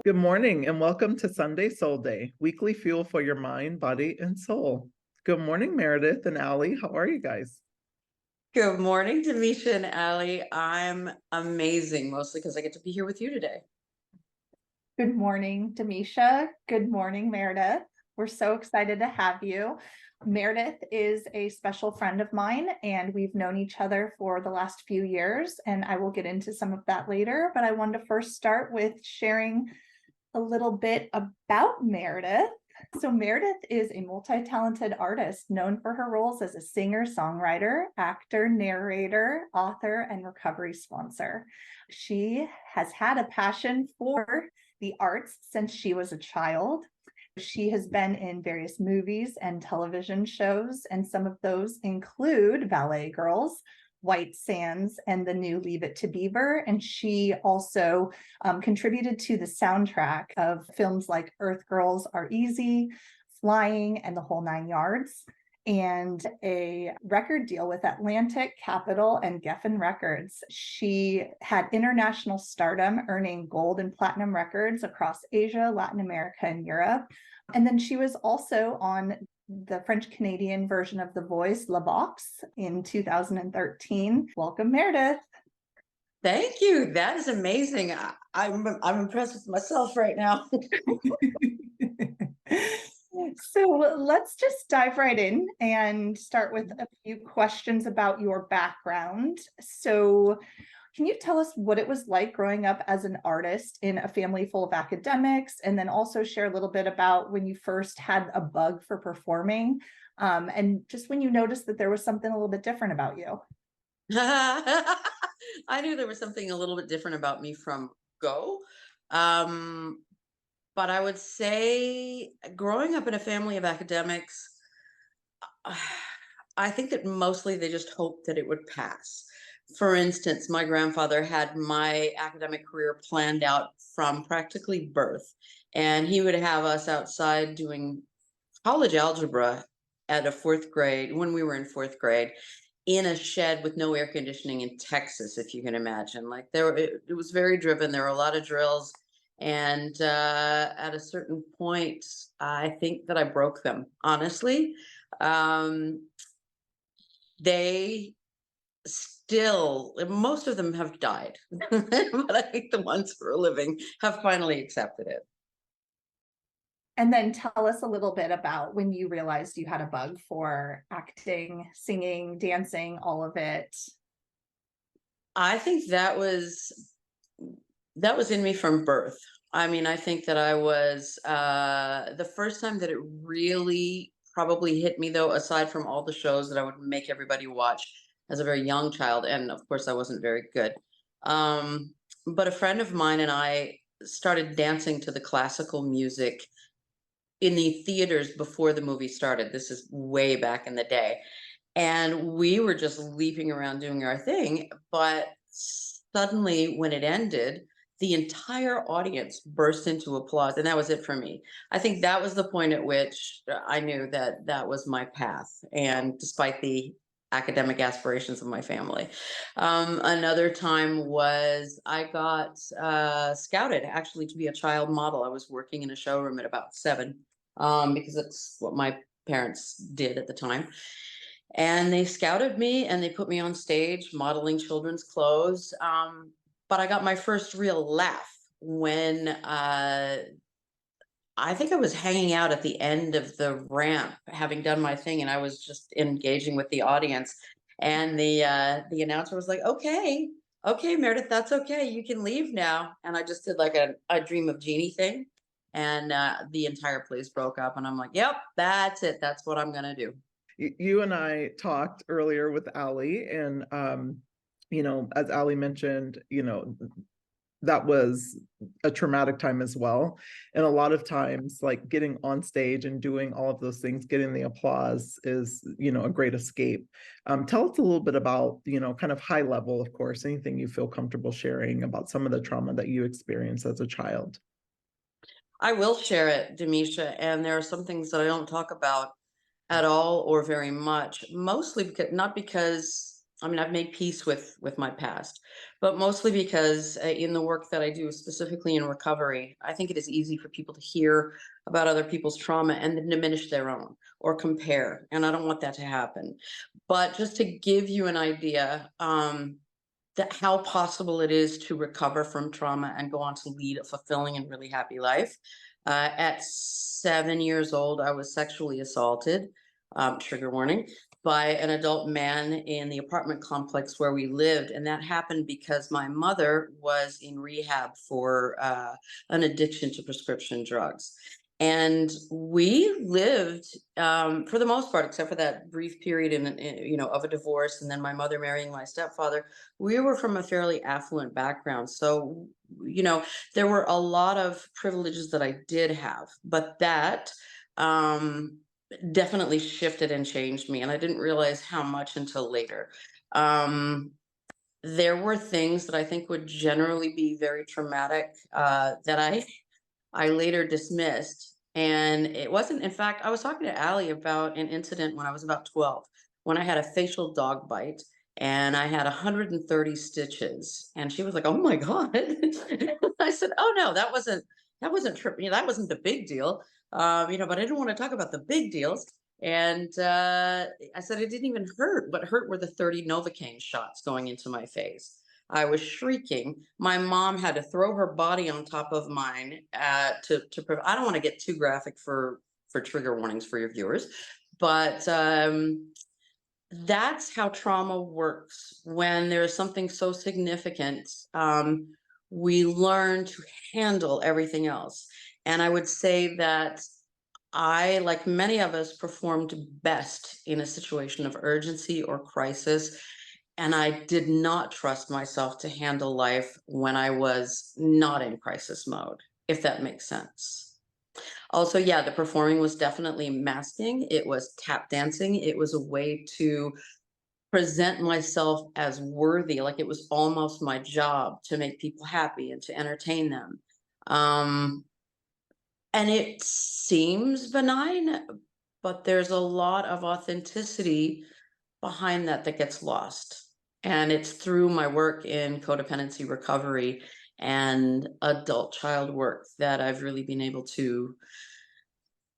Good morning and welcome to Sunday Soul Day, weekly fuel for your mind, body, and soul. Good morning, Meredith and Alli. How are you guys? Good morning, Demisha and Alli. I'm amazing, mostly because I get to be here with you today. Good morning, Demisha. Good morning, Meredith. We're so excited to have you. Meredith is a special friend of mine, and we've known each other for the last few years, and I will get into some of that later. But I wanted to first start with sharing a little bit about Meredith. So Meredith is a multi-talented artist known for her roles as a singer, songwriter, actor, narrator, author, and recovery sponsor. She has had a passion for the arts since she was a child. She has been in various movies and television shows, and some of those include Ballet Girls, White Sands, and the new Leave It to Beaver. And she also contributed to the soundtrack of films like Earth Girls Are Easy, Flying, and the Whole Nine Yards, and a record deal with Atlantic, Capitol, and Geffen Records. She had international stardom, earning gold and platinum records across Asia, Latin America, and Europe. And then she was also on the French-Canadian version of the Voix, La Voix, in 2013. Welcome, Meredith. Thank you. That is amazing. I'm impressed with myself right now. So let's just dive right in and start with a few questions about your background. So can you tell us what it was like growing up as an artist in a family full of academics, and then also share a little bit about when you first had a bug for performing, and just when you noticed that there was something a little bit different about you? I knew there was something a little bit different about me from go. But I would say growing up in a family of academics, I think that mostly they just hoped that it would pass. For instance, my grandfather had my academic career planned out from practically birth, and he would have us outside doing college algebra at a fourth grade when we were in fourth grade in a shed with no air conditioning in Texas, if you can imagine. Like it was very driven. There were a lot of drills, and at a certain point, I think that I broke them. Honestly, they still, most of them have died, but I think the ones who are living have finally accepted it. And then tell us a little bit about when you realized you had a bug for acting, singing, dancing, all of it. I think that was in me from birth. I mean, I think that I was the first time that it really probably hit me, though, aside from all the shows that I would make everybody watch as a very young child, and of course I wasn't very good. But a friend of mine and I started dancing to the classical music in the theaters before the movie started. This is way back in the day. And we were just leaping around doing our thing. But suddenly, when it ended, the entire audience burst into applause. And that was it for me. I think that was the point at which I knew that that was my path. And despite the academic aspirations of my family. Another time was I got scouted actually to be a child model. I was working in a showroom at about 7 because that's what my parents did at the time. And they scouted me and they put me on stage modeling children's clothes. But I got my first real laugh when I think I was hanging out at the end of the ramp, having done my thing, and I was just engaging with the audience. And the announcer was like, "Okay, okay, Meredith, that's okay. You can leave now." And I just did like a Dream of Jeannie thing, and the entire place broke up. And I'm like, "Yep, that's it. That's what I'm gonna do." You and I talked earlier with Alli, and as Alli mentioned, that was a traumatic time as well. And a lot of times, like getting on stage and doing all of those things, getting the applause is, a great escape. Tell us a little bit about, kind of high level, of course, anything you feel comfortable sharing about some of the trauma that you experienced as a child. I will share it, Demisha, and there are some things that I don't talk about at all or very much, mostly because not because I mean, I've made peace with my past, but mostly because in the work that I do, specifically in recovery, I think it is easy for people to hear about other people's trauma and then diminish their own or compare, and I don't want that to happen. But just to give you an idea, that how possible it is to recover from trauma and go on to lead a fulfilling and really happy life. At 7 years old, I was sexually assaulted, trigger warning, by an adult man in the apartment complex where we lived. And that happened because my mother was in rehab for an addiction to prescription drugs. And we lived, for the most part, except for that brief period of a divorce, and then my mother marrying my stepfather, we were from a fairly affluent background. So, there were a lot of privileges that I did have, but that definitely shifted and changed me. And I didn't realize how much until later. There were things that I think would generally be very traumatic that I later dismissed. And it wasn't, in fact, I was talking to Alli about an incident when I was about 12, when I had a facial dog bite and I had 130 stitches. And she was like, "Oh my God." I said, "Oh no, that wasn't tripping. That wasn't the big deal. But I didn't want to talk about the big deals." And I said, "It didn't even hurt. What hurt were the 30 Novocaine shots going into my face." I was shrieking. My mom had to throw her body on top of mine I don't want to get too graphic for trigger warnings for your viewers, but that's how trauma works. When there's something so significant, we learn to handle everything else. And I would say that I, like many of us, performed best in a situation of urgency or crisis. And I did not trust myself to handle life when I was not in crisis mode, if that makes sense. Also, yeah, the performing was definitely masking. It was tap dancing. It was a way to present myself as worthy, like it was almost my job to make people happy and to entertain them. And it seems benign, but there's a lot of authenticity behind that gets lost. And it's through my work in codependency recovery and adult child work that I've really been able to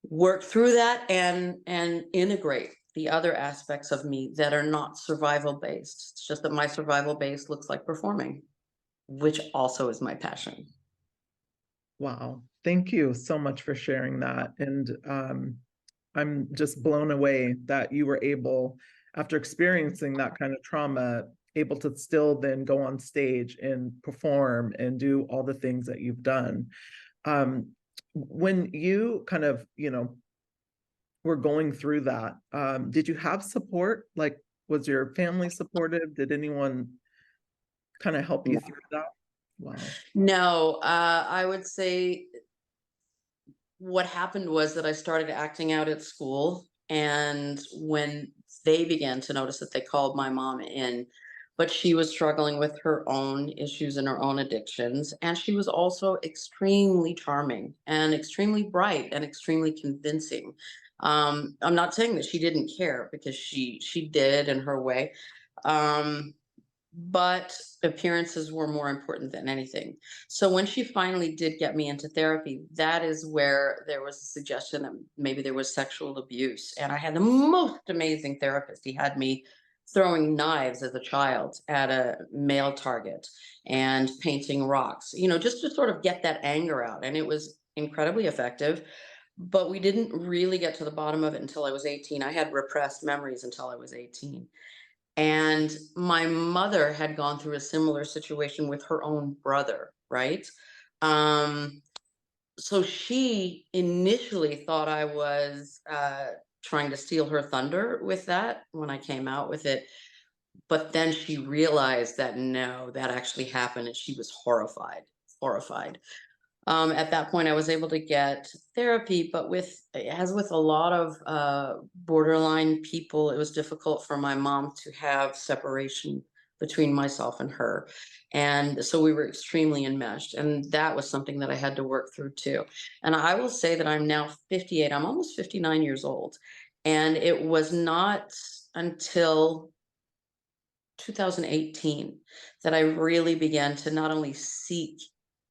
work through that and integrate the other aspects of me that are not survival based. It's just that my survival base looks like performing, which also is my passion. Wow. Thank you so much for sharing that. And I'm just blown away that you were able, after experiencing that kind of trauma, able to still then go on stage and perform and do all the things that you've done. When you kind of, were going through that, did you have support? Like, was your family supportive? Did anyone kind of help you through that? Wow. No, I would say what happened was that I started acting out at school. And when they began to notice that, they called my mom in, but she was struggling with her own issues and her own addictions. And she was also extremely charming and extremely bright and extremely convincing. I'm not saying that she didn't care, because she did in her way. But appearances were more important than anything. So when she finally did get me into therapy, that is where there was a suggestion that maybe there was sexual abuse. And I had the most amazing therapist. He had me throwing knives as a child at a male target and painting rocks, just to sort of get that anger out. And it was incredibly effective. But we didn't really get to the bottom of it until I was 18. I had repressed memories until I was 18. And my mother had gone through a similar situation with her own brother, right? Um, so she initially thought I was trying to steal her thunder with that when I came out with it. But then she realized that no, that actually happened, and she was horrified, horrified. At that point, I was able to get therapy, but as with a lot of borderline people, it was difficult for my mom to have separation between myself and her. And so we were extremely enmeshed. And that was something that I had to work through too. And I will say that I'm now 58, I'm almost 59 years old. And it was not until 2018 that I really began to not only seek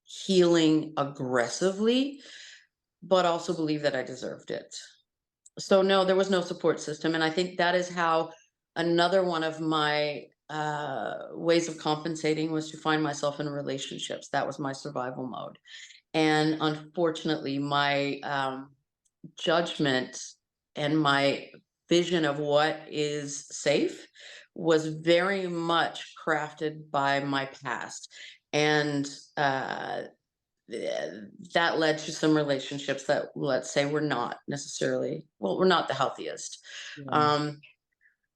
healing aggressively, but also believe that I deserved it. So no, there was no support system. And I think that is how another one of my ways of compensating was to find myself in relationships. That was my survival mode. And unfortunately, my judgment and my vision of what is safe was very much crafted by my past. And that led to some relationships that, let's say, were not necessarily, well, we're not the healthiest. Yeah.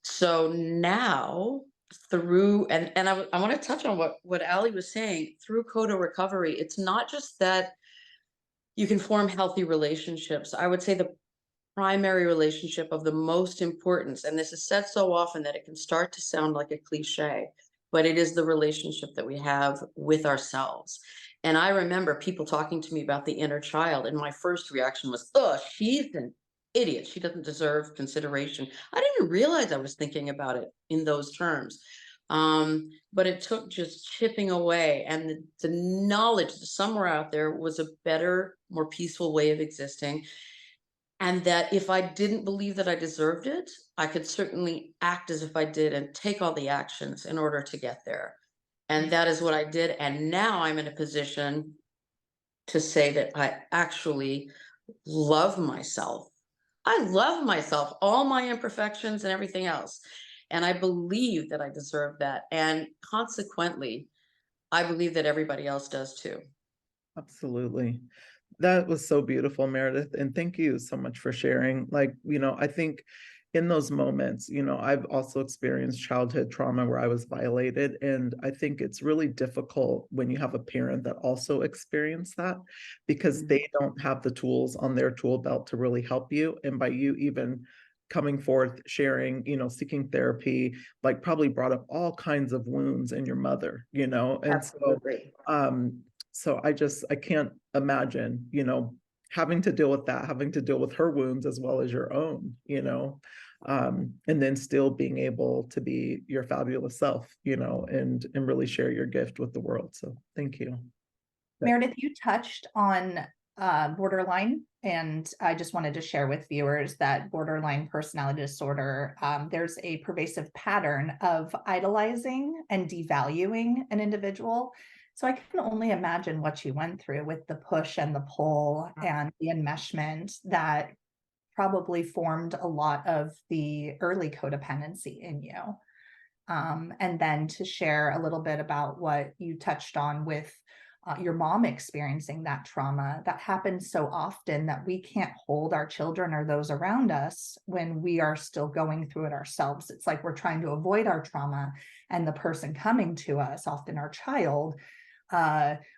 So now through, and I want to touch on what Alli was saying, through Coda recovery, it's not just that you can form healthy relationships. I would say the primary relationship of the most importance, and this is said so often that it can start to sound like a cliche, but it is the relationship that we have with ourselves. And I remember people talking to me about the inner child, and my first reaction was, oh, she's an idiot. She doesn't deserve consideration. I didn't even realize I was thinking about it in those terms. But it took just chipping away, and the knowledge that somewhere out there was a better, more peaceful way of existing. And that if I didn't believe that I deserved it, I could certainly act as if I did and take all the actions in order to get there. And that is what I did. And now I'm in a position to say that I actually love myself. I love myself, all my imperfections and everything else. And I believe that I deserve that. And consequently, I believe that everybody else does too. Absolutely. That was so beautiful, Meredith. And thank you so much for sharing. Like, I think in those moments, I've also experienced childhood trauma where I was violated. And I think it's really difficult when you have a parent that also experienced that, because they don't have the tools on their tool belt to really help you. And by you even coming forth, sharing, seeking therapy, like probably brought up all kinds of wounds in your mother, and Absolutely. so I can't imagine, having to deal with that, having to deal with her wounds as well as your own, and then still being able to be your fabulous self, and really share your gift with the world. So thank you. Meredith, you touched on borderline, and I just wanted to share with viewers that borderline personality disorder, there's a pervasive pattern of idolizing and devaluing an individual. So I can only imagine what you went through with the push and the pull and the enmeshment that probably formed a lot of the early codependency in you. And then to share a little bit about what you touched on with your mom experiencing that trauma. That happens so often that we can't hold our children or those around us when we are still going through it ourselves. It's like we're trying to avoid our trauma, and the person coming to us, often our child,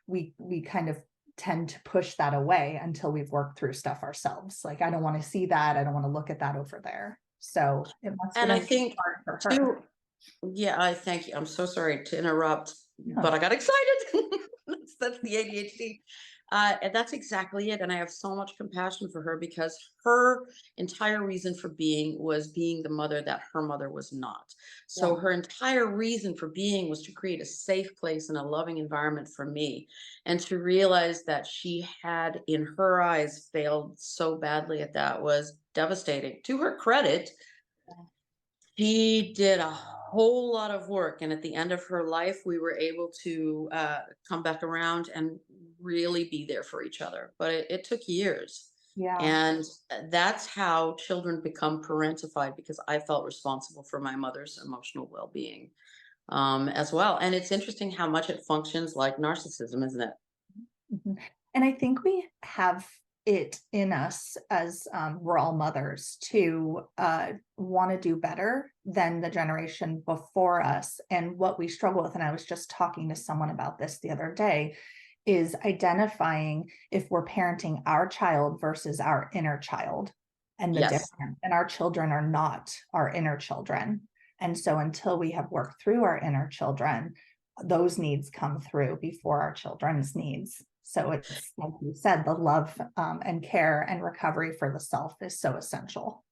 we kind of tend to push that away until we've worked through stuff ourselves. Like, I don't want to see that. I don't want to look at that over there. So it must have been And I think hard for her. too, yeah, I thank you. I'm so sorry to interrupt, Yeah. but I got excited. That's the ADHD. And that's exactly it. And I have so much compassion for her, because her entire reason for being was being the mother that her mother was not. So Yeah. her entire reason for being was to create a safe place and a loving environment for me. And to realize that she had, in her eyes, failed so badly at that was devastating. To her credit, she did a whole lot of work, and at the end of her life, we were able to come back around and really be there for each other. But it took years. Yeah. And that's how children become parentified, because I felt responsible for my mother's emotional well-being as well. And it's interesting how much it functions like narcissism, isn't it? Mhm. And I think we have it in us as we're all mothers to want to do better than the generation before us. And what we struggle with, and I was just talking to someone about this the other day, is identifying if we're parenting our child versus our inner child, and the Yes. difference. And our children are not our inner children. And so until we have worked through our inner children, those needs come through before our children's needs. So it's like you said, the love and care and recovery for the self is so essential.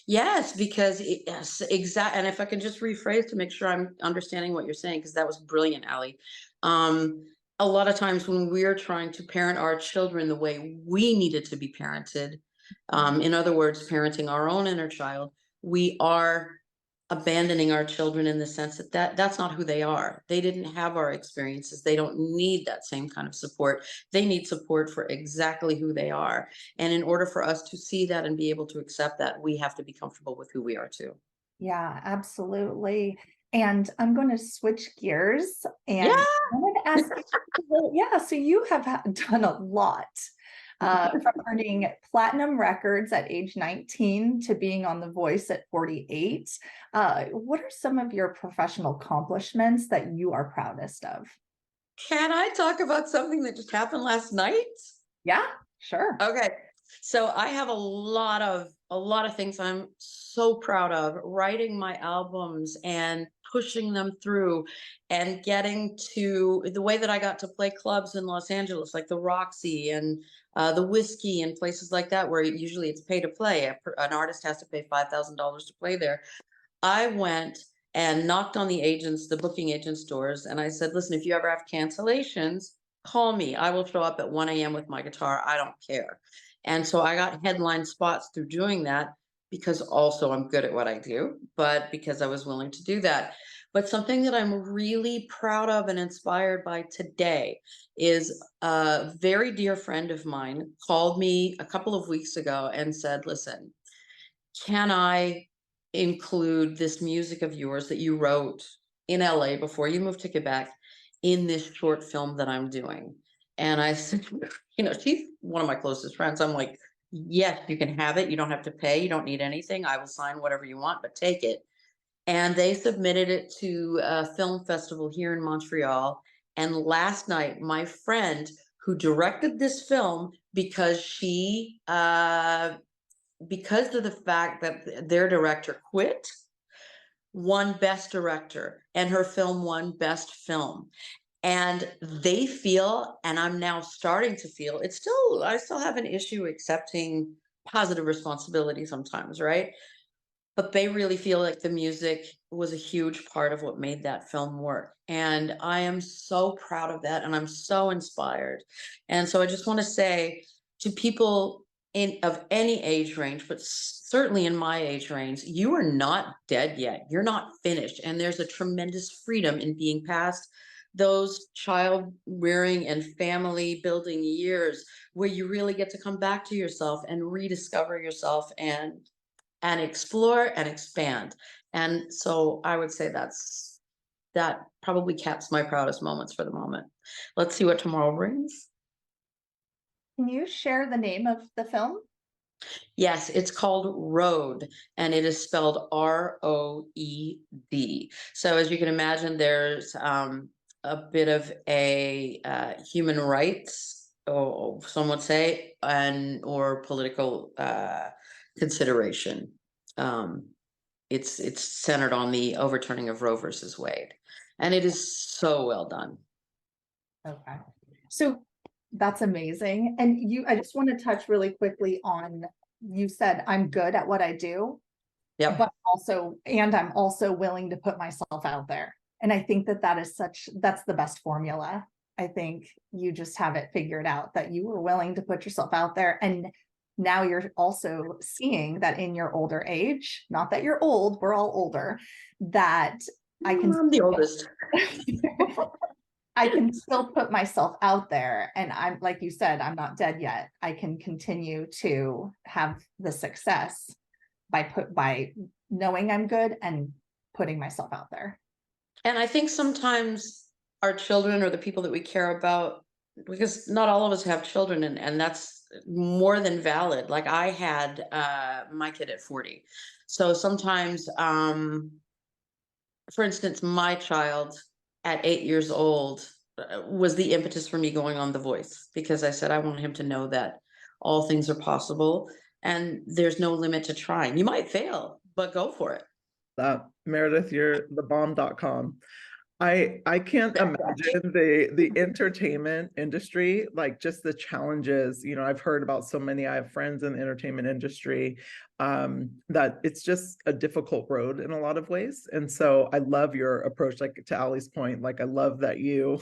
Yes, because yes, exact. And if I can just rephrase to make sure I'm understanding what you're saying, because that was brilliant, Allie. Um, a lot of times when we're trying to parent our children the way we needed to be parented, in other words, parenting our own inner child, we are abandoning our children in the sense that, that's not who they are. They didn't have our experiences. They don't need that same kind of support. They need support for exactly who they are. And in order for us to see that and be able to accept that, we have to be comfortable with who we are too. Yeah, absolutely. And I'm going to switch gears Yeah. and I wanted to ask you, well, yeah, so you have done a lot, from earning platinum records at age 19 to being on The Voice at 48. What are some of your professional accomplishments that you are proudest of? Can I talk about something that just happened last night? Yeah, sure. Okay. So I have a lot of things I'm so proud of, writing my albums and pushing them through and getting to the way that I got to play clubs in Los Angeles, like the Roxy and the Whiskey and places like that, where usually it's pay to play. An artist has to pay $5,000 to play there. I went and knocked on the booking agents' doors, and I said, listen, if you ever have cancellations, call me. I will show up at 1 a.m. with my guitar. I don't care. And so I got headline spots through doing that, because also I'm good at what I do, but because I was willing to do that. But something that I'm really proud of and inspired by today is a very dear friend of mine called me a couple of weeks ago and said, listen, can I include this music of yours that you wrote in LA before you moved to Quebec in this short film that I'm doing? And I said, she's one of my closest friends. I'm like, yes, you can have it. You don't have to pay. You don't need anything. I will sign whatever you want, but take it. And they submitted it to a film festival here in Montreal. And last night, my friend who directed this film, because of the fact that their director quit, won Best Director, and her film won Best Film. And they feel, and I'm now starting to feel, I still have an issue accepting positive responsibility sometimes, right? But they really feel like the music was a huge part of what made that film work. And I am so proud of that. And I'm so inspired. And so I just want to say to people of any age range, but certainly in my age range, you are not dead yet. You're not finished. And there's a tremendous freedom in being past those child rearing and family building years, where you really get to come back to yourself and rediscover yourself and explore and expand. And so I would say that probably caps my proudest moments for the moment. Let's see what tomorrow brings. Can you share the name of the film? Yes, it's called Road, and it is spelled ROED. So as you can imagine, there's a bit of a human rights, or some would say, or political consideration. Um, it's centered on the overturning of Roe versus Wade, and it is so well done. Okay. So that's amazing. And I just want to touch really quickly on, you said, I'm good at what I do, Yep. but I'm also willing to put myself out there. And I think that's the best formula. I think you just have it figured out, that you were willing to put yourself out there. And now you're also seeing that in your older age, not that you're old, we're all older, that I'm the oldest. I can still put myself out there, and I'm, like you said, I'm not dead yet. I can continue to have the success by knowing I'm good and putting myself out there. And I think sometimes our children, or the people that we care about, because not all of us have children, and that's more than valid. Like I had my kid at 40. So sometimes, for instance, my child at 8 years old was the impetus for me going on The Voice, because I said I want him to know that all things are possible and there's no limit to trying. You might fail, but go for it. Meredith, you're the bomb.com. I can't imagine the entertainment industry, like just the challenges. I've heard about so many. I have friends in the entertainment industry. that it's just a difficult road in a lot of ways. And so I love your approach, like to Alli's point, like I love that you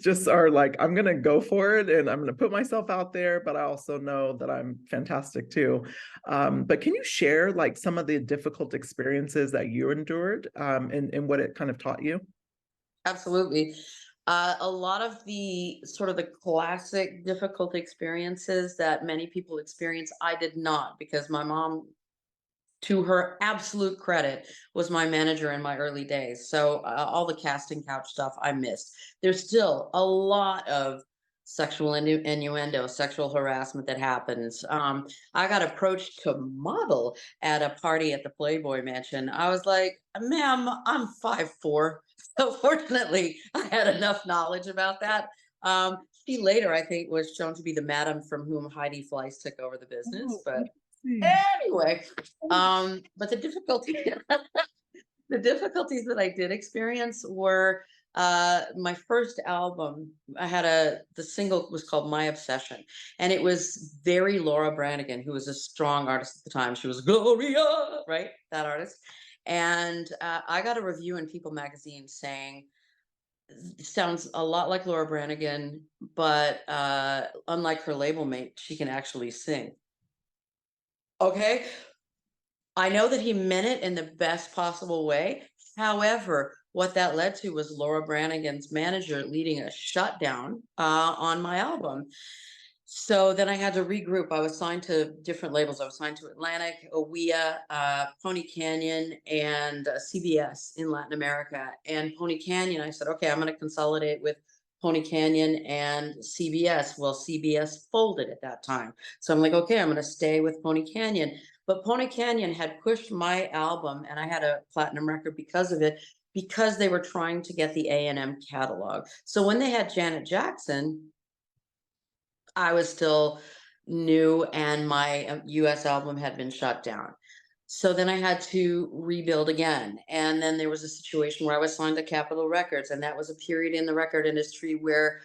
just are like, I'm going to go for it and I'm going to put myself out there, but I also know that I'm fantastic too. But can you share like some of the difficult experiences that you endured, and what it kind of taught you? Absolutely. A lot of the sort of the classic difficult experiences that many people experience, I did not, because my mom, to her absolute credit, was my manager in my early days. So all the casting couch stuff I missed. There's still a lot of sexual innuendo, sexual harassment that happens. I got approached to model at a party at the Playboy Mansion. I was like, ma'am, I'm 5'4". So fortunately, I had enough knowledge about that. She later, I think, was shown to be the madam from whom Heidi Fleiss took over the business. Oh, But interesting. anyway, but the difficulty, the difficulties that I did experience were my first album. The single was called My Obsession, and it was very Laura Branigan, who was a strong artist at the time. She was Gloria, right? That artist. And I got a review in People magazine saying, sounds a lot like Laura Branigan, but unlike her label mate, she can actually sing. Okay. I know that he meant it in the best possible way. However, what that led to was Laura Branigan's manager leading a shutdown on my album. So then I had to regroup. I was signed to different labels. I was signed to Atlantic, Owea, Pony Canyon, and CBS in Latin America. And Pony Canyon, I said, okay, I'm going to consolidate with Pony Canyon and CBS. Well, CBS folded at that time. So I'm like, okay, I'm going to stay with Pony Canyon. But Pony Canyon had pushed my album, and I had a platinum record because of it, because they were trying to get the A&M catalog. So when they had Janet Jackson, I was still new, and my US album had been shut down. So then I had to rebuild again. And then there was a situation where I was signed to Capitol Records, and that was a period in the record industry where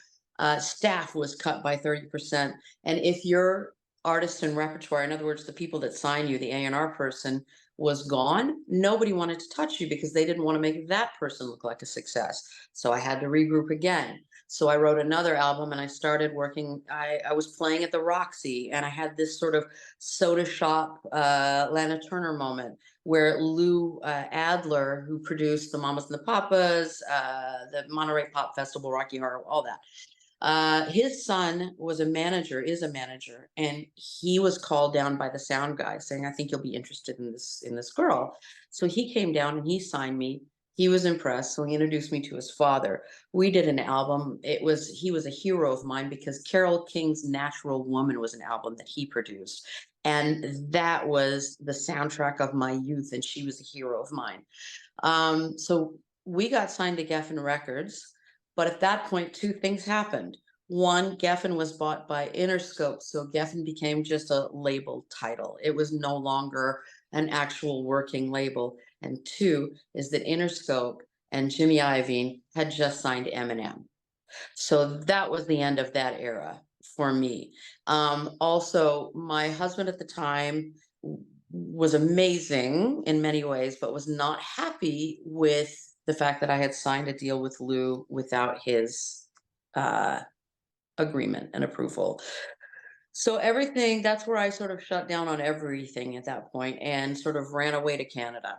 staff was cut by 30%. And if your artist and repertoire, in other words, the people that sign you, the A&R person, was gone, nobody wanted to touch you because they didn't want to make that person look like a success. So I had to regroup again. So I wrote another album, and I started working. I was playing at the Roxy, and I had this sort of soda shop Lana Turner moment where Lou Adler, who produced the Mamas and the Papas, the Monterey Pop Festival, Rocky Horror, all that. His son was a manager, is a manager, and he was called down by the sound guy saying, I think you'll be interested in this girl. So he came down and he signed me. He was impressed, so he introduced me to his father. We did an album. He was a hero of mine because Carole King's Natural Woman was an album that he produced. And that was the soundtrack of my youth, and she was a hero of mine. So we got signed to Geffen Records, but at that point, two things happened. One, Geffen was bought by Interscope, so Geffen became just a label title. It was no longer an actual working label. And two is that Interscope and Jimmy Iovine had just signed Eminem. So that was the end of that era for me. Also, my husband at the time was amazing in many ways, but was not happy with the fact that I had signed a deal with Lou without his agreement and approval. So everything, that's where I sort of shut down on everything at that point and sort of ran away to Canada.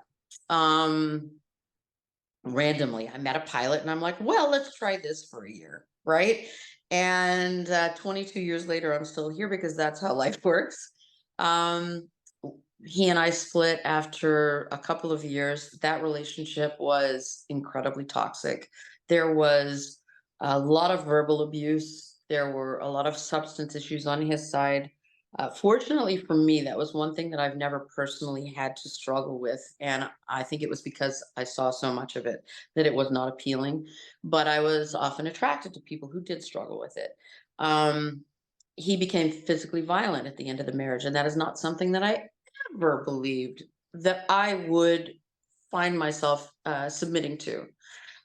Randomly, I met a pilot and I'm like, well, let's try this for a year, right? And 22 years later, I'm still here because that's how life works. He and I split after a couple of years. That relationship was incredibly toxic. There was a lot of verbal abuse. There were a lot of substance issues on his side. Fortunately for me, that was one thing that I've never personally had to struggle with. And I think it was because I saw so much of it that it was not appealing. But I was often attracted to people who did struggle with it. He became physically violent at the end of the marriage. And that is not something that I ever believed that I would find myself submitting to.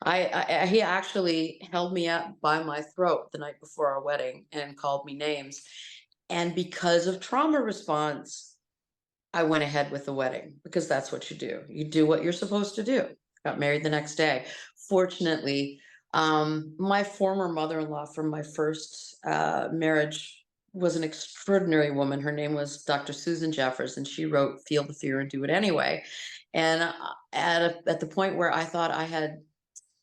He actually held me up by my throat the night before our wedding and called me names. And because of trauma response, I went ahead with the wedding because that's what you do. You do what you're supposed to do. Got married the next day. Fortunately, my former mother-in-law from my first marriage was an extraordinary woman. Her name was Dr. Susan Jeffers, and she wrote "Feel the Fear and Do It Anyway." And at the point where I thought I had,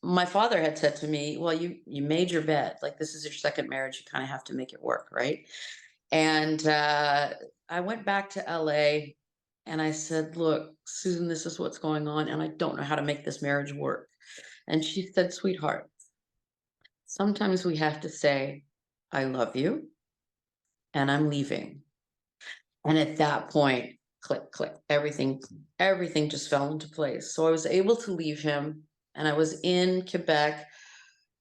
my father had said to me, "Well, you made your bed. Like, this is your second marriage. You kind of have to make it work, right?" And I went back to LA and I said, "Look, Susan, this is what's going on, and I don't know how to make this marriage work." And she said, "Sweetheart, sometimes we have to say, 'I love you and I'm leaving.'" And at that point, click, click, everything just fell into place. So I was able to leave him, and I was in Quebec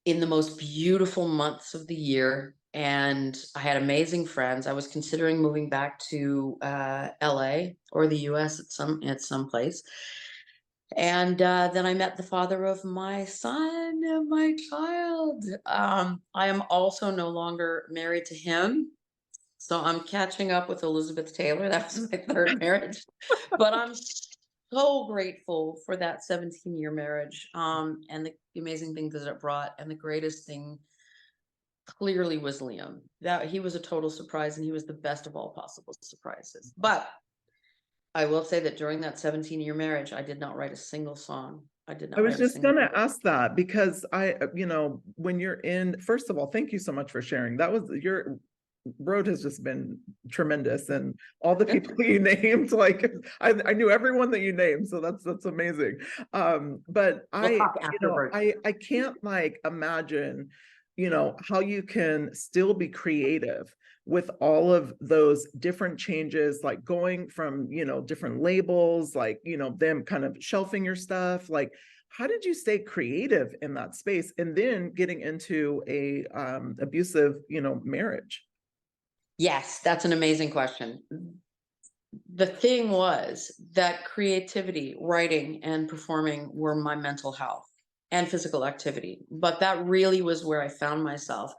in the most beautiful months of the year. And I had amazing friends. I was considering moving back to LA or the US at some place. And then I met the father of my son and my child. I am also no longer married to him. So I'm catching up with Elizabeth Taylor. That was my third marriage. But I'm so grateful for that 17-year marriage, and the amazing things that it brought. And the greatest thing clearly was Liam. That he was a total surprise, and he was the best of all possible surprises. But I will say that during that 17-year marriage, I did not write a single song. I did I not was write a just single gonna word. ask that because when you're in, first of all, thank you so much for sharing. That was your road has just been tremendous, and all the people you named, like I knew everyone that you named, so that's amazing. But We'll talk afterwards. I can't like imagine, how you can still be creative with all of those different changes, like going from, different labels, like, them kind of shelving your stuff. Like, how did you stay creative in that space and then getting into a abusive, marriage? Yes, that's an amazing question. The thing was that creativity, writing, and performing were my mental health and physical activity. But that really was where I found myself.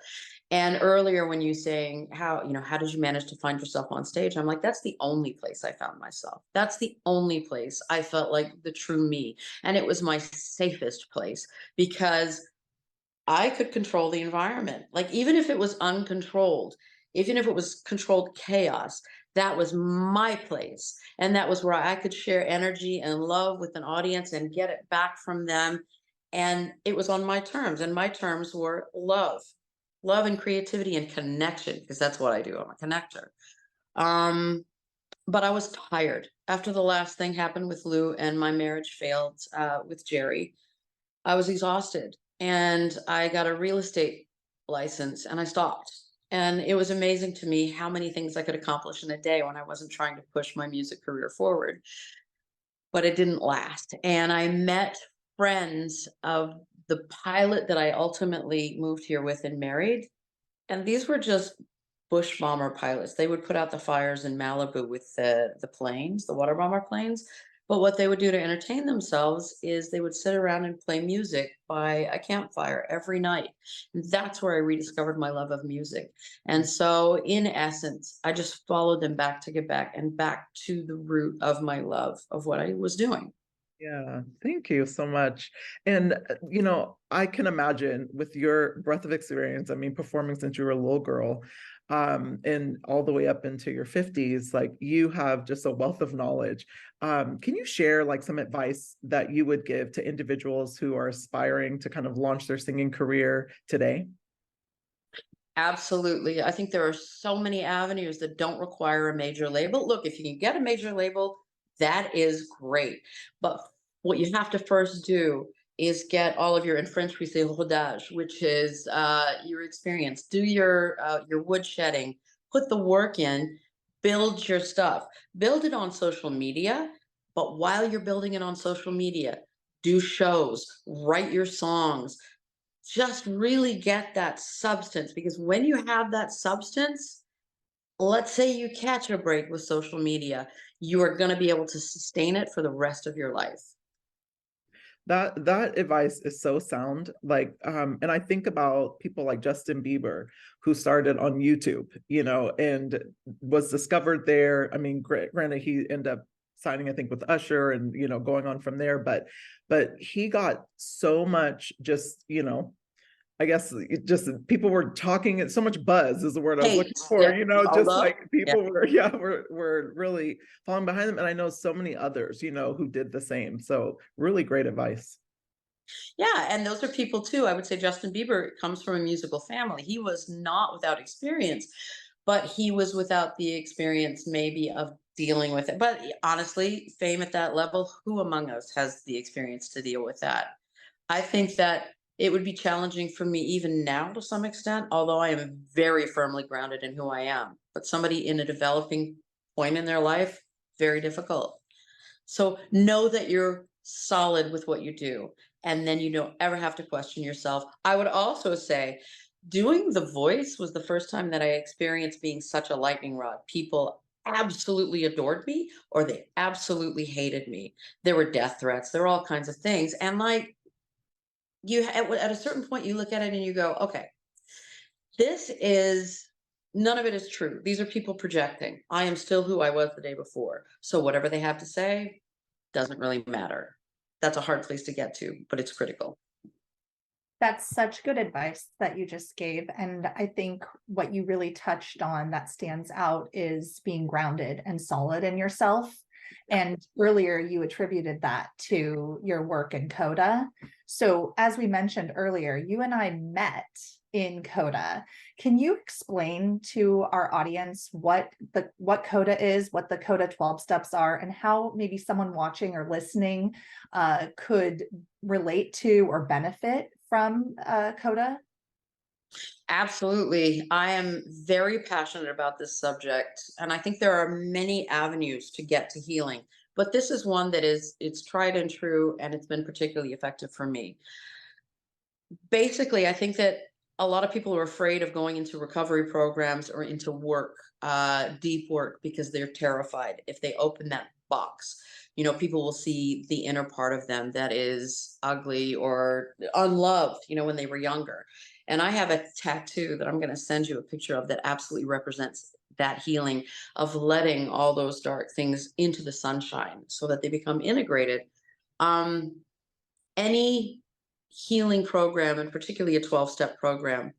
And earlier, when you saying how did you manage to find yourself on stage? I'm like, that's the only place I found myself. That's the only place I felt like the true me. And it was my safest place because I could control the environment. Like, even if it was uncontrolled, even if it was controlled chaos, that was my place. And that was where I could share energy and love with an audience and get it back from them. And it was on my terms. And my terms were love and creativity and connection, because that's what I do. I'm a connector. Um, but I was tired after the last thing happened with Lou and my marriage failed with Jerry. I was exhausted, and I got a real estate license and I stopped. And it was amazing to me how many things I could accomplish in a day when I wasn't trying to push my music career forward. But it didn't last. And I met friends of the pilot that I ultimately moved here with and married. And these were just bush bomber pilots. They would put out the fires in Malibu with the planes, the water bomber planes. But what they would do to entertain themselves is they would sit around and play music by a campfire every night. And that's where I rediscovered my love of music. And so, in essence, I just followed them back to Quebec and back to the root of my love of what I was doing. Yeah, thank you so much. And, I can imagine with your breadth of experience, I mean, performing since you were a little girl, and all the way up into your 50s, like you have just a wealth of knowledge. Can you share like some advice that you would give to individuals who are aspiring to kind of launch their singing career today? Absolutely. I think there are so many avenues that don't require a major label. Look, if you can get a major label, that is great. But what you have to first do is get all of your, in French we say rodage, which is your experience. Do your wood shedding, put the work in, build your stuff, build it on social media. But while you're building it on social media, do shows, write your songs, just really get that substance, because when you have that substance, let's say you catch a break with social media, you are going to be able to sustain it for the rest of your life. That advice is so sound. Like, and I think about people like Justin Bieber, who started on YouTube, and was discovered there. I mean, granted, he ended up signing, I think, with Usher and, going on from there, but he got so much just, I guess it just people were talking, so much buzz is the word I was looking for, just like people were really falling behind them. And I know so many others, who did the same. So really great advice. Yeah, and those are people too. I would say Justin Bieber comes from a musical family. He was not without experience, but he was without the experience maybe of dealing with it. But honestly, fame at that level, who among us has the experience to deal with that? I think that it would be challenging for me even now to some extent, although I am very firmly grounded in who I am. But somebody in a developing point in their life, very difficult. So know that you're solid with what you do, and then you don't ever have to question yourself. I would also say doing The Voice was the first time that I experienced being such a lightning rod. People absolutely adored me or they absolutely hated me. There were death threats, there were all kinds of things. And like at a certain point you look at it and you go, okay, this is none of it is true. These are people projecting. I am still who I was the day before. So whatever they have to say doesn't really matter. That's a hard place to get to, but it's critical. That's such good advice that you just gave. And I think what you really touched on that stands out is being grounded and solid in yourself. And earlier you attributed that to your work in Coda. So as we mentioned earlier, you and I met in Coda. Can you explain to our audience what Coda is, what the Coda 12 steps are, and how maybe someone watching or listening could relate to or benefit from Coda? Absolutely. I am very passionate about this subject, and I think there are many avenues to get to healing, but this is one that it's tried and true, and it's been particularly effective for me. Basically, I think that a lot of people are afraid of going into recovery programs or into work, deep work, because they're terrified. If they open that box, people will see the inner part of them that is ugly or unloved, when they were younger. And I have a tattoo that I'm going to send you a picture of that absolutely represents that healing of letting all those dark things into the sunshine so that they become integrated. Um, any healing program, and particularly a 12-step program,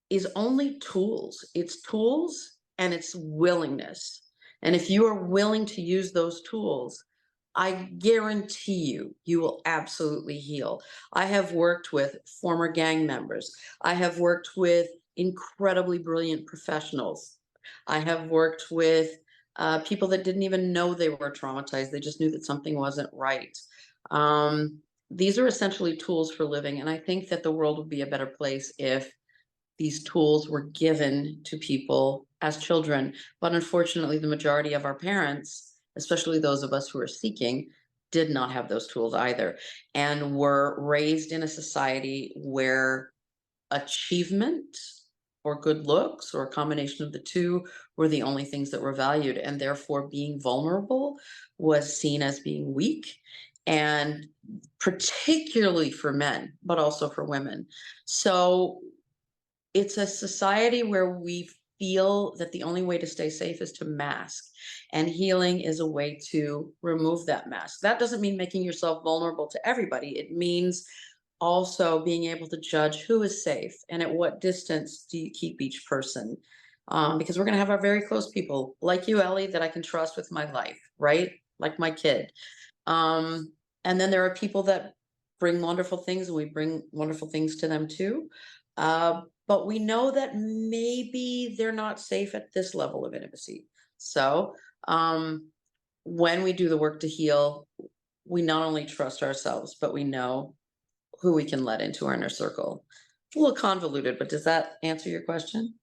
is only tools. It's tools and it's willingness. And if you are willing to use those tools, I guarantee you will absolutely heal. I have worked with former gang members. I have worked with incredibly brilliant professionals. I have worked with people that didn't even know they were traumatized. They just knew that something wasn't right. These are essentially tools for living. And I think that the world would be a better place if these tools were given to people as children. But unfortunately, the majority of our parents, especially those of us who are seeking, did not have those tools either, and were raised in a society where achievement or good looks or a combination of the two were the only things that were valued. And therefore, being vulnerable was seen as being weak, and particularly for men, but also for women. So it's a society where we feel that the only way to stay safe is to mask, and healing is a way to remove that mask. That doesn't mean making yourself vulnerable to everybody. It means also being able to judge who is safe and at what distance do you keep each person. Because we're going to have our very close people like you, Alli, that I can trust with my life, right? Like my kid. And then there are people that bring wonderful things, and we bring wonderful things to them too. But we know that maybe they're not safe at this level of intimacy. So when we do the work to heal, we not only trust ourselves, but we know who we can let into our inner circle. It's a little convoluted, but does that answer your question?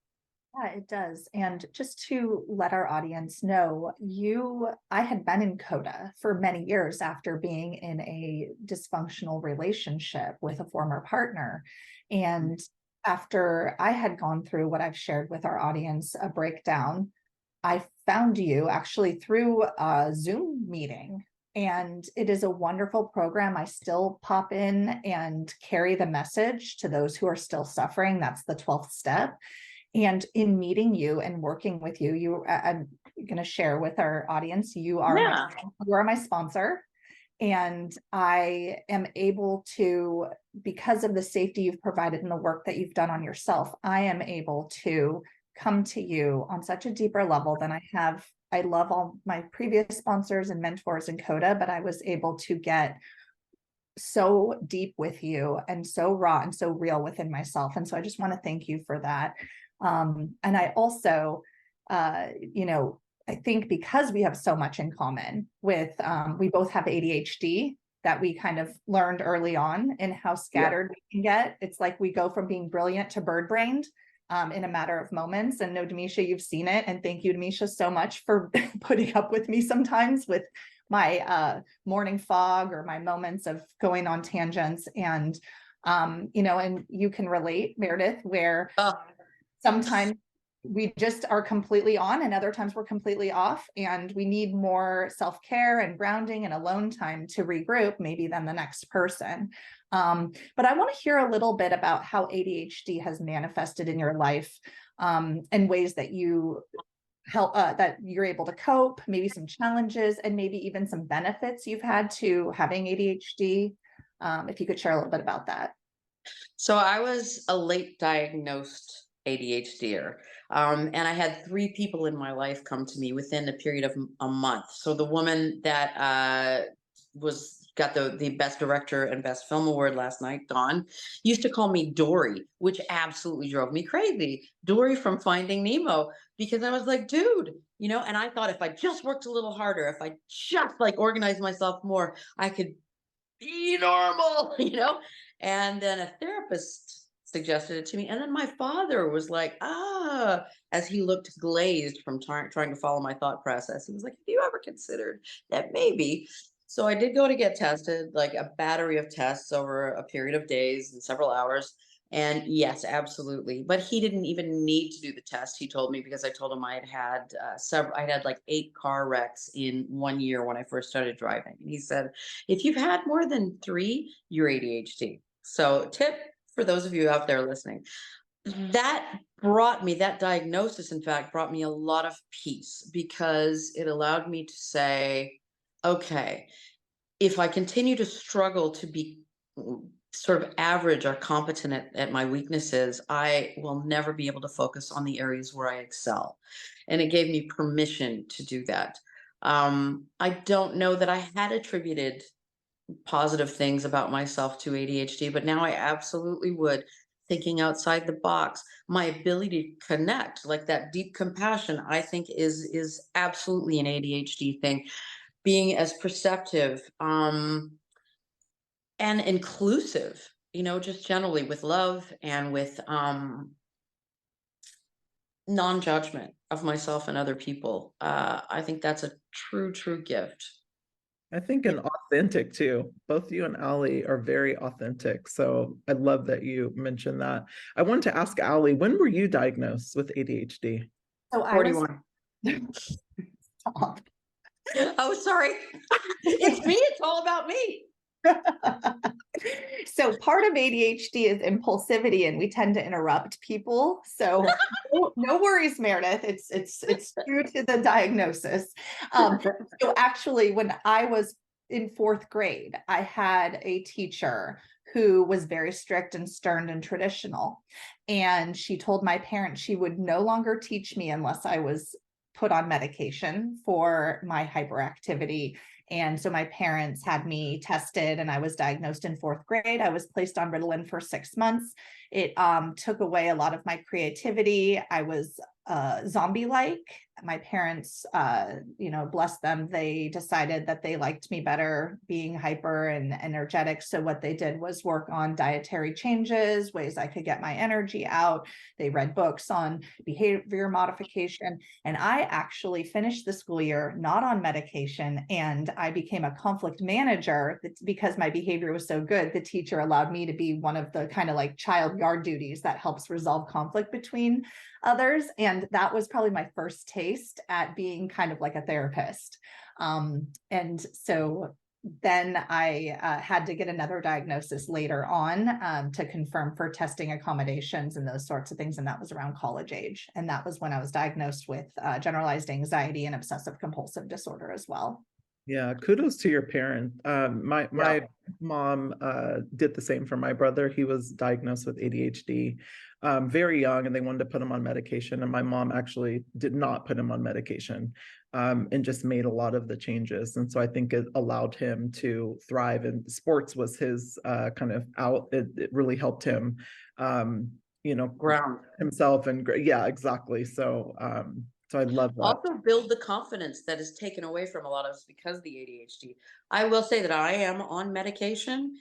Yeah, it does. And just to let our audience know, I had been in Coda for many years after being in a dysfunctional relationship with a former partner. And after I had gone through what I've shared with our audience, a breakdown, I found you actually through a Zoom meeting. And it is a wonderful program. I still pop in and carry the message to those who are still suffering. That's the 12th step. And in meeting you and working with you, I'm going to share with our audience, you are my sponsor. And I am able to, because of the safety you've provided and the work that you've done on yourself, I am able to come to you on such a deeper level than I have. I love all my previous sponsors and mentors in Coda, but I was able to get so deep with you and so raw and so real within myself. And so I just want to thank you for that. And I also, I think because we have so much in common with, we both have ADHD that we kind of learned early on, and how scattered we can get. It's like we go from being brilliant to bird-brained in a matter of moments. And no, Demisha, you've seen it. And thank you, Demisha, so much for putting up with me sometimes with my morning fog or my moments of going on tangents. And, and you can relate, Meredith, where sometimes we just are completely on and other times we're completely off, and we need more self-care and grounding and alone time to regroup maybe than the next person. But I want to hear a little bit about how ADHD has manifested in your life, and ways that you help, that you're able to cope, maybe some challenges and maybe even some benefits you've had to having ADHD. If you could share a little bit about that. So I was a late diagnosed ADHDer. And I had 3 people in my life come to me within a period of a month. So the woman that got the best director and best film award last night, Dawn, used to call me Dory, which absolutely drove me crazy. Dory from Finding Nemo, because I was like, dude, and I thought if I just worked a little harder, if I just organized myself more, I could be normal, And then a therapist suggested it to me. And then my father was like, as he looked glazed from trying to follow my thought process. He was like, have you ever considered that maybe? So I did go to get tested, like a battery of tests over a period of days and several hours. And yes, absolutely. But he didn't even need to do the test. He told me, because I told him I had like 8 car wrecks in 1 year when I first started driving. And he said, if you've had more than 3, you're ADHD. So tip for those of you out there listening, that diagnosis, in fact, brought me a lot of peace, because it allowed me to say, okay, if I continue to struggle to be sort of average or competent at my weaknesses, I will never be able to focus on the areas where I excel. And it gave me permission to do that. I don't know that I had attributed positive things about myself to ADHD, but now I absolutely would. Thinking outside the box, my ability to connect, like that deep compassion, I think is absolutely an ADHD thing. Being as perceptive, and inclusive, just generally with love and with non-judgment of myself and other people. I think that's a true gift. I think an authentic too. Both you and Alli are very authentic. So I love that you mentioned that. I wanted to ask Alli, when were you diagnosed with ADHD? So I 41. Stop. Oh, sorry. It's me. It's all about me. So part of ADHD is impulsivity, and we tend to interrupt people. So no worries, Meredith. It's true to the diagnosis. So actually, when I was in 4th grade, I had a teacher who was very strict and stern and traditional. And she told my parents she would no longer teach me unless I was put on medication for my hyperactivity. And so my parents had me tested, and I was diagnosed in 4th grade. I was placed on Ritalin for 6 months. It took away a lot of my creativity. I was zombie-like. My parents, bless them, they decided that they liked me better being hyper and energetic. So what they did was work on dietary changes, ways I could get my energy out. They read books on behavior modification. And I actually finished the school year not on medication, and I became a conflict manager because my behavior was so good. The teacher allowed me to be one of the kind of like child yard duties that helps resolve conflict between others. And that was probably my first taste at being kind of like a therapist. And so then I had to get another diagnosis later on to confirm for testing accommodations and those sorts of things. And that was around college age. And that was when I was diagnosed with generalized anxiety and obsessive compulsive disorder as well. Yeah, kudos to your parent. My mom did the same for my brother. He was diagnosed with ADHD very young, and they wanted to put him on medication. And my mom actually did not put him on medication and just made a lot of the changes. And so I think it allowed him to thrive. And sports was his kind of out. It really helped him, Ground himself. And yeah, exactly. So I love that. also build the confidence that is taken away from a lot of us because of the ADHD. I will say that I am on medication,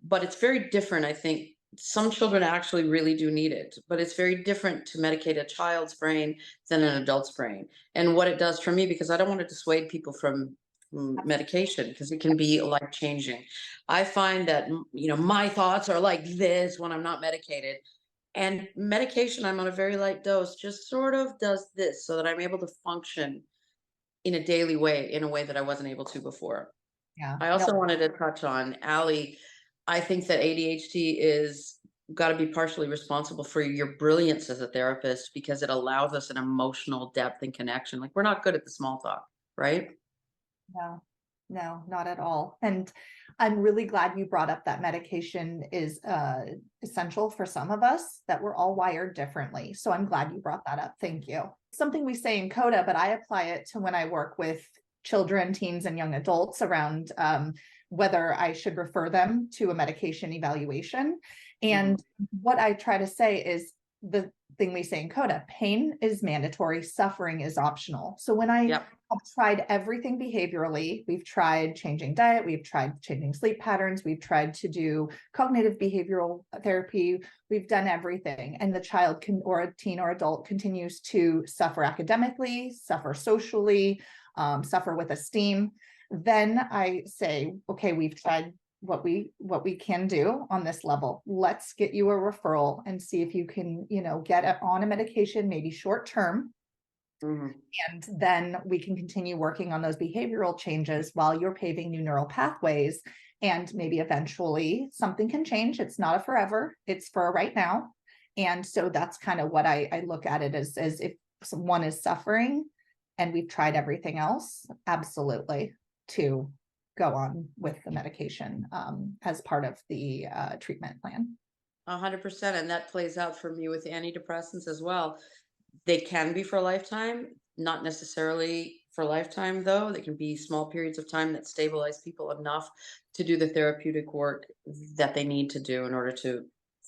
but it's very different. I think some children actually really do need it, but it's very different to medicate a child's brain than an adult's brain. And what it does for me, because I don't want to dissuade people from medication because it can be life changing. I find that, my thoughts are like this when I'm not medicated. And medication, I'm on a very light dose, just sort of does this so that I'm able to function in a daily way, in a way that I wasn't able to before. Yeah. I also wanted to touch on Alli. I think that ADHD is got to be partially responsible for your brilliance as a therapist because it allows us an emotional depth and connection. Like we're not good at the small talk, right? No, not at all. And I'm really glad you brought up that medication is essential for some of us, that we're all wired differently. So I'm glad you brought that up. Thank you. Something we say in Coda, but I apply it to when I work with children, teens, and young adults around whether I should refer them to a medication evaluation. And what I try to say is the thing we say in Coda, pain is mandatory, suffering is optional. So when I have tried everything behaviorally, we've tried changing diet, we've tried changing sleep patterns, we've tried to do cognitive behavioral therapy, we've done everything. And the child can, or a teen or adult continues to suffer academically, suffer socially, suffer with esteem. Then I say, okay, we've tried what we can do on this level. Let's get you a referral and see if you can, get on a medication, maybe short term. And then we can continue working on those behavioral changes while you're paving new neural pathways. And maybe eventually something can change. It's not a forever, it's for a right now. And so that's kind of what I look at it as if someone is suffering and we've tried everything else, absolutely, to go on with the medication as part of the treatment plan. 100%. And that plays out for me with antidepressants as well. They can be for a lifetime, not necessarily for a lifetime, though. They can be small periods of time that stabilize people enough to do the therapeutic work that they need to do in order to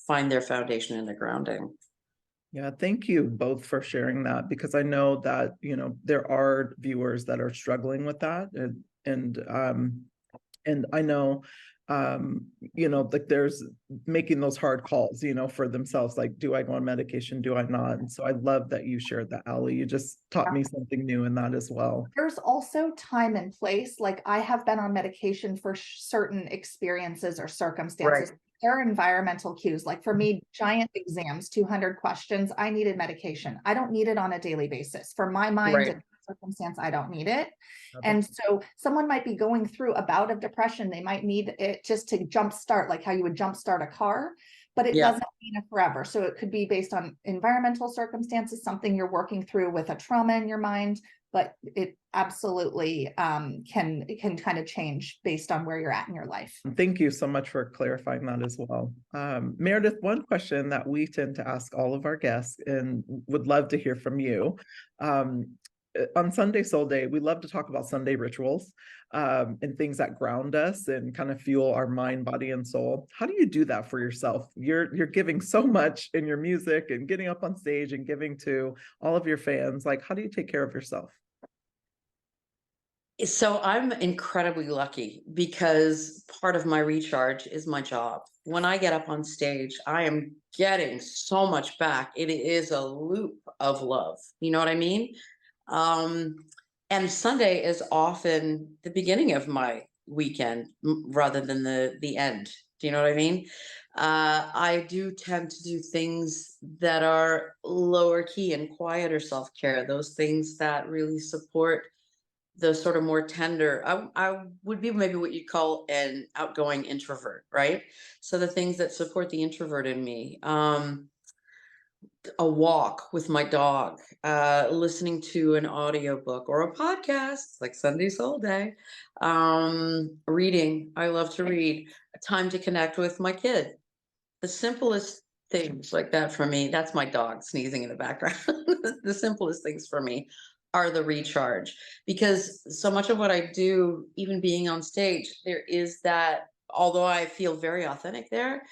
find their foundation and their grounding. Yeah, thank you both for sharing that, because I know that, there are viewers that are struggling with that. And I know, like there's making those hard calls, for themselves, like, do I go on medication? Do I not? And so I love that you shared that, Alli. You just taught me something new in that as well. There's also time and place. Like I have been on medication for certain experiences or circumstances. Right. There are environmental cues. Like for me, giant exams, 200 questions, I needed medication. I don't need it on a daily basis. For my mind, right, and circumstance, I don't need it. Okay. And so someone might be going through a bout of depression. They might need it just to jumpstart, like how you would jumpstart a car, but it doesn't mean it forever. So it could be based on environmental circumstances, something you're working through with a trauma in your mind, but it absolutely can kind of change based on where you're at in your life. Thank you so much for clarifying that as well. Meredith, one question that we tend to ask all of our guests and would love to hear from you. On Sunday Soul Day, we love to talk about Sunday rituals and things that ground us and kind of fuel our mind, body, and soul. How do you do that for yourself? You're giving so much in your music and getting up on stage and giving to all of your fans. Like, how do you take care of yourself? So I'm incredibly lucky because part of my recharge is my job. When I get up on stage, I am getting so much back. It is a loop of love. You know what I mean? And Sunday is often the beginning of my weekend rather than the end, Do you know what I mean? I do tend to do things that are lower key and quieter self-care, those things that really support the sort of more tender. I would be maybe what you'd call an outgoing introvert, right? So the things that support the introvert in me. A walk with my dog, listening to an audiobook or a podcast like Sunday Soul Day, reading. I love to read. Time to connect with my kid. The simplest things like that for me, that's my dog sneezing in the background. The simplest things for me are the recharge, because so much of what I do, even being on stage, there is that, although I feel very authentic there,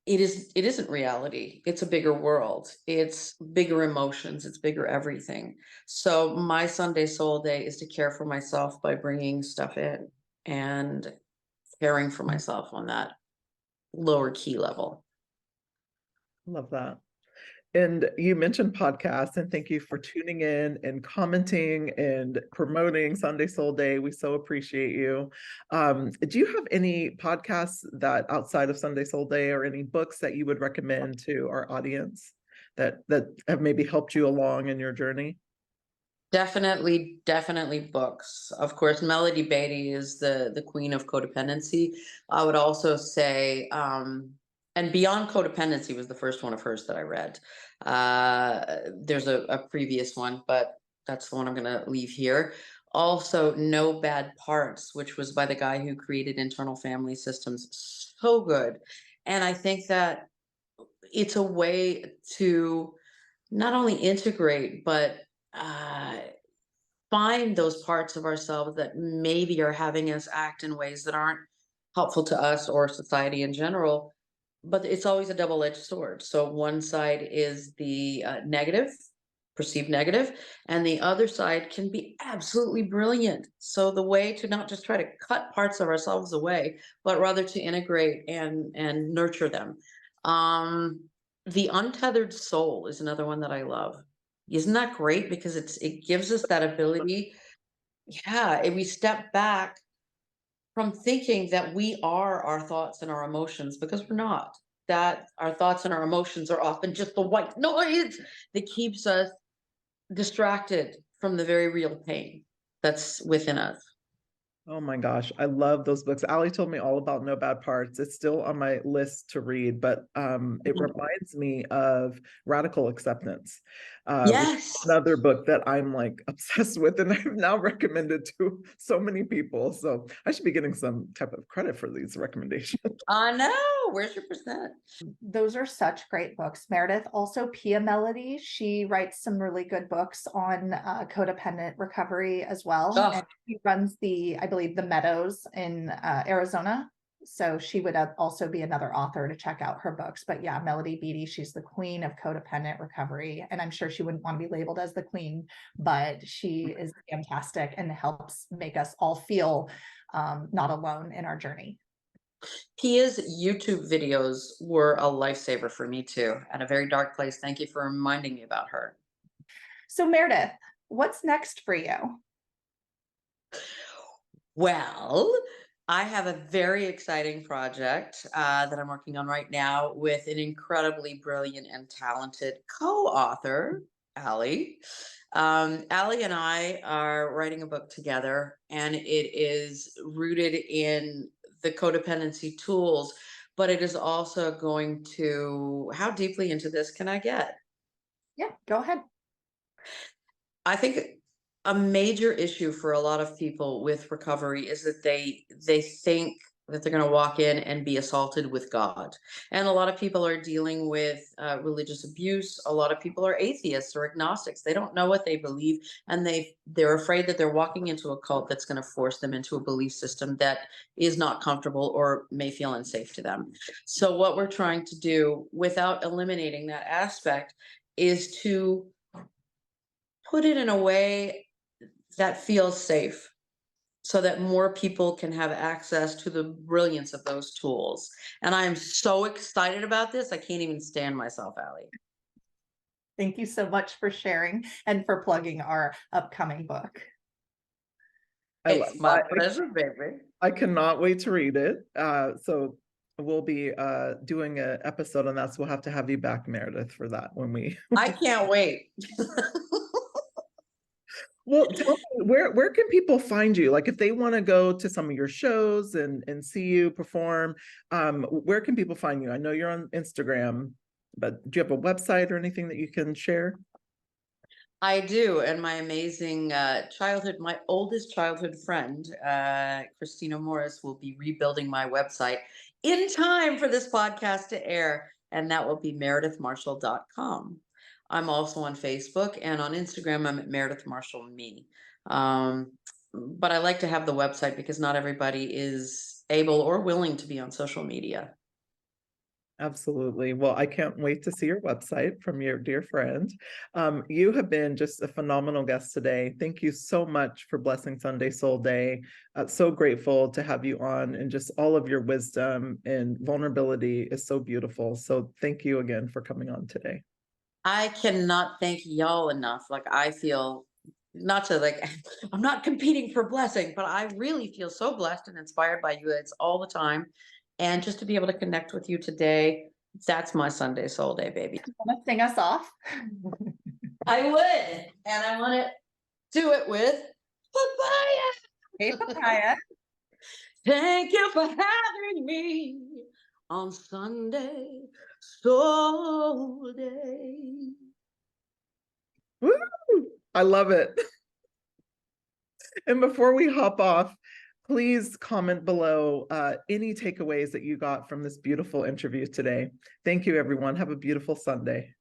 it isn't reality. It's a bigger world. It's bigger emotions. It's bigger everything. So my Sunday Soul Day is to care for myself by bringing stuff in and caring for myself on that lower key level. Love that. And you mentioned podcasts, and thank you for tuning in and commenting and promoting Sunday Soul Day. We so appreciate you. Do you have any podcasts that outside of Sunday Soul Day, or any books that you would recommend to our audience that have maybe helped you along in your journey? Definitely books. Of course, Melody Beatty is the queen of codependency. I would also say, and Beyond Codependency was the first one of hers that I read. There's a previous one, but that's the one I'm going to leave here. Also, No Bad Parts, which was by the guy who created Internal Family Systems. So good. And I think that it's a way to not only integrate, but uh, find those parts of ourselves that maybe are having us act in ways that aren't helpful to us or society in general. But it's always a double-edged sword. So one side is the negative, perceived negative, and the other side can be absolutely brilliant. So the way to not just try to cut parts of ourselves away, but rather to integrate and nurture them. Um, the Untethered Soul is another one that I love. Isn't that great? Because it gives us that ability. Yeah, and we step back from thinking that we are our thoughts and our emotions, because we're not. That our thoughts and our emotions are often just the white noise that keeps us distracted from the very real pain that's within us. Oh my gosh, I love those books. Alli told me all about No Bad Parts. It's still on my list to read, but it reminds me of Radical Acceptance, which is Yes. another book that I'm like obsessed with, and I've now recommended to so many people. So I should be getting some type of credit for these recommendations. I know. Where's your percent? Those are such great books. Meredith, also Pia Melody, she writes some really good books on codependent recovery as well. Oh, And she runs I believe, the Meadows in Arizona. So she would also be another author to check out her books. But yeah, Melody Beatty, she's the queen of codependent recovery. And I'm sure she wouldn't want to be labeled as the queen, but she is fantastic and helps make us all feel not alone in our journey. Pia's YouTube videos were a lifesaver for me too, at a very dark place. Thank you for reminding me about her. So Meredith, what's next for you? Well, I have a very exciting project that I'm working on right now with an incredibly brilliant and talented co-author, Alli. Alli and I are writing a book together, and it is rooted in the codependency tools, but it is also going to, how deeply into this can I get? Yeah, go ahead. I think a major issue for a lot of people with recovery is that they think that they're going to walk in and be assaulted with God. And a lot of people are dealing with religious abuse. A lot of people are atheists or agnostics. They don't know what they believe, and they're afraid that they're walking into a cult that's going to force them into a belief system that is not comfortable or may feel unsafe to them. So what we're trying to do, without eliminating that aspect, is to put it in a way that feels safe, so that more people can have access to the brilliance of those tools. And I am so excited about this. I can't even stand myself, Alli. Thank you so much for sharing and for plugging our upcoming book. It's my pleasure, baby. I cannot wait to read it. So we'll be doing an episode on that. So we'll have to have you back, Meredith, for that when we I can't wait. Well, tell me, where can people find you? Like if they want to go to some of your shows and see you perform, where can people find you? I know you're on Instagram, but do you have a website or anything that you can share? I do, and my amazing my oldest childhood friend, Christina Morris, will be rebuilding my website in time for this podcast to air, and that will be meredithmarshall.com. I'm also on Facebook, and on Instagram, I'm at Meredith Marshall Me. But I like to have the website because not everybody is able or willing to be on social media. Absolutely. Well, I can't wait to see your website from your dear friend. You have been just a phenomenal guest today. Thank you so much for blessing Sunday Soul Day. So grateful to have you on, and just all of your wisdom and vulnerability is so beautiful. So thank you again for coming on today. I cannot thank y'all enough. Like I feel not to like I'm not competing for blessing, but I really feel so blessed and inspired by you guys all the time. And just to be able to connect with you today, that's my Sunday Soul Day, baby. Want to sing us off? I would, and I want to do it with papaya. Hey, papaya. Thank you for having me on Sunday Soul Day. Woo! I love it. And before we hop off, please comment below any takeaways that you got from this beautiful interview today. Thank you, everyone. Have a beautiful Sunday.